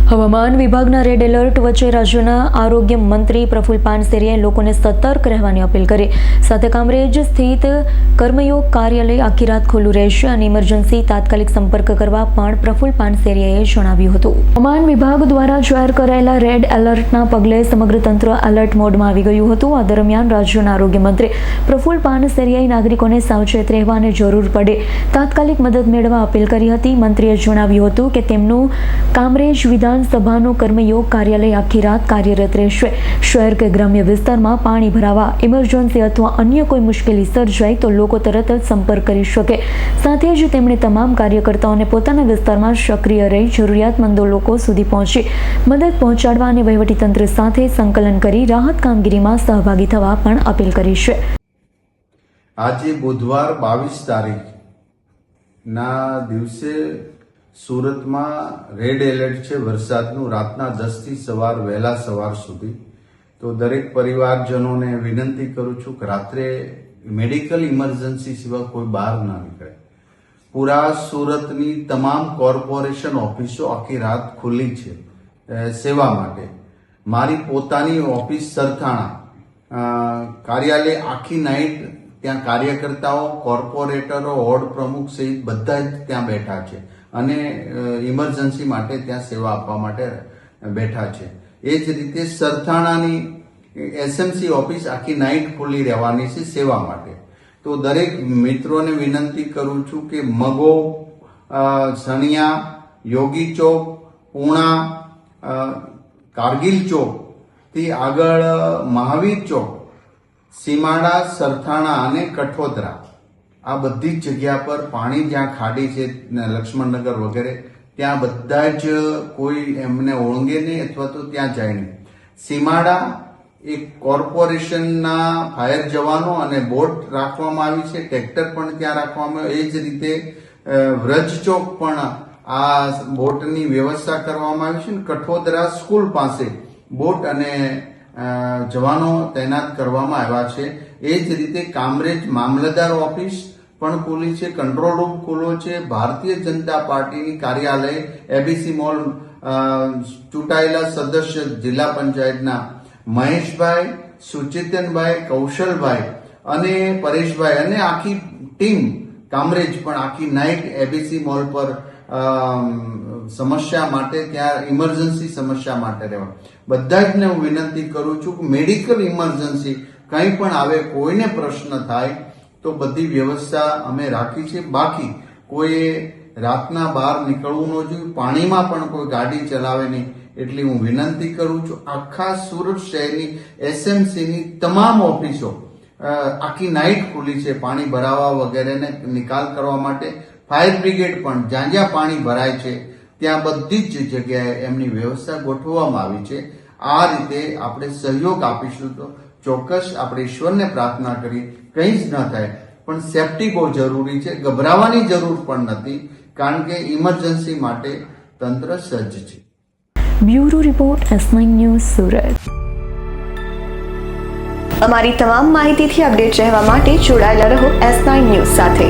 હવામાન વિભાગના red alert વચ્ચે રાજ્યના આરોગ્ય મંત્રી પ્રફુલ પાનસેરિયાએ લોકોને સતર્ક રહેવાની અપીલ કરી. સાથે કામરેજ સ્થિત કર્મયોગ કાર્યાલય આખી રાત ખુલ્લું રહેશે અને ઇમરજન્સી તાત્કાલિક સંપર્ક કરવા પણ પ્રફુલ પાનસેરિયાએ જણાવ્યું હતું. હવામાન વિભાગ દ્વારા જાહેર કરાયેલા રેડ એલર્ટના પગલે સમગ્ર તંત્ર એલર્ટ મોડમાં આવી ગયું હતું. આ દરમિયાન રાજ્યના આરોગ્ય મંત્રી પ્રફુલ પાનસેરિયાએ નાગરિકોને સાવચેત રહેવા અને જરૂર પડે તાત્કાલિક મદદ મેળવવા અપીલ કરી હતી. મંત્રીએ જણાવ્યું હતું કે તેમનું કામરેજ વિધાનસભાનું કર્મયોગ કાર્યાલય આખી રાત કાર્યરત રહેશે. શહેર કે ગ્રામ્ય વિસ્તારમાં પાણી ભરાવા, ઇમરજન્સી અથવા અન્ય કોઈ મુશ્કેલી સર્જાય તો લોકો તરત જ સંપર્ક કરી શકે. સાથે જ તેમણે તમામ કાર્યકર્તાઓને પોતાના વિસ્તારમાં સક્રિય રહી જરૂરિયાતમંદો લોકો સુધી પહોંચી મદદ પહોંચાડવા અને વહીવટીતંત્ર સાથે સંકલન કરી રાહત કામગીરીમાં સહભાગી થવા પણ અપીલ કરી છે. આજે બુધવાર 22 તારીખના દિવસે સુરતમાં રેડ એલર્ટ છે વરસાદનું, રાતના 10 થી વહેલા સવાર સુધી. તો દરેક પરિવારજનોને વિનંતી કરું છું કે રાત્રે મેડિકલ ઇમરજન્સી સિવાય કોઈ બહાર ના નીકળે. પૂરા સુરતની તમામ કોર્પોરેશન ઓફિસો આખી રાત ખુલ્લી છે સેવા માટે. મારી પોતાની ઓફિસ સરથાણા કાર્યાલય આખી નાઇટ ત્યાં કાર્યકર્તાઓ, કોર્પોરેટરો, વોર્ડ પ્રમુખ સહિત બધા જ ત્યાં બેઠા છે અને ઇમરજન્સી માટે ત્યાં સેવા આપવા માટે બેઠા છે. એ જ રીતે સરથાણાની એસએમસી ઓફિસ આખી નાઇટ ખુલ્લી રહેવાની છે સેવા માટે. તો દરેક મિત્રોને વિનંતી કરું છું કે મગો, સણિયા, યોગી ચોક, પૂણા, કારગિલ ચોક થી આગળ મહાવીર ચોક, સીમાડા, સરથાણા અને કઠોદરા, આ બધી જ જગ્યા પર પાણી જ્યાં ખાડી છે, લક્ષ્મણનગર વગેરે, ત્યાં બધા જ કોઈ એમને ઓળંગે નહીં અથવા તો ત્યાં જાય નહીં. સીમાડા એક કોર્પોરેશનના ફાયર જવાનો અને બોટ રાખવામાં આવી છે, ટ્રેક્ટર પણ ત્યાં રાખવામાં આવ્યું. એ જ રીતે વ્રજ ચોક પણ આ બોટની વ્યવસ્થા કરવામાં આવી છે. કઠોદરા સ્કૂલ પાસે બોટ અને જવાનો તૈનાત કરવામાં આવ્યા છે. એ જ રીતે કામરેજ મામલતદાર ઓફિસ પણ ખુલ્લી છે, કંટ્રોલ રૂમ ખુલ્લો છે. ભારતીય જનતા પાર્ટીની કાર્યાલય એબીસી મોલ ચૂંટાયેલા સદસ્ય જિલ્લા પંચાયતના મહેશભાઈ, સુચેતનભાઈ, કૌશલભાઈ અને પરેશભાઈ અને આખી ટીમ કામરેજ પણ આખી નાઇટ એબીસી મોલ પર સમસ્યા માટે, ત્યાં ઇમરજન્સી સમસ્યા માટે રહેવા. બધા જ ને હું વિનંતી કરું છું કે મેડિકલ ઇમરજન્સી કંઈ પણ આવે, કોઈને પ્રશ્ન થાય તો બધી વ્યવસ્થા અમે રાખી છે. બાકી કોઈ રાતના બહાર નીકળવું ન જોઈએ, પાણીમાં પણ કોઈ ગાડી ચલાવે નહીં એટલી હું વિનંતી કરું છું. આખા સુરત શહેરની એસએમસીની તમામ ઓફિસો આખી નાઇટ ખુલ્લી છે પાણી ભરાવા વગેરેને નિકાલ કરવા માટે. ફાયર બ્રિગેડ પણ જ્યાં જ્યાં પાણી ભરાય છે ત્યાં બધી જ જગ્યાએ એમની વ્યવસ્થા ગોઠવવામાં આવી છે. આ રીતે આપણે સહયોગ આપીશું તો ચોક્કસ આપણે ઈશ્વરને પ્રાર્થના કરી કંઈ જ ન થાય. પણ સેફટી બહુ જરૂરી છે, ગભરાવાની જરૂર પણ નથી, કારણ કે ઇમરજન્સી માટે તંત્ર સજ્જ છે. Bureau report S9 news Surat. અમારી તમામ માહિતીથી અપડેટ રહેવા માટે જોડાયેલા રહો S9 ન્યૂઝ સાથે.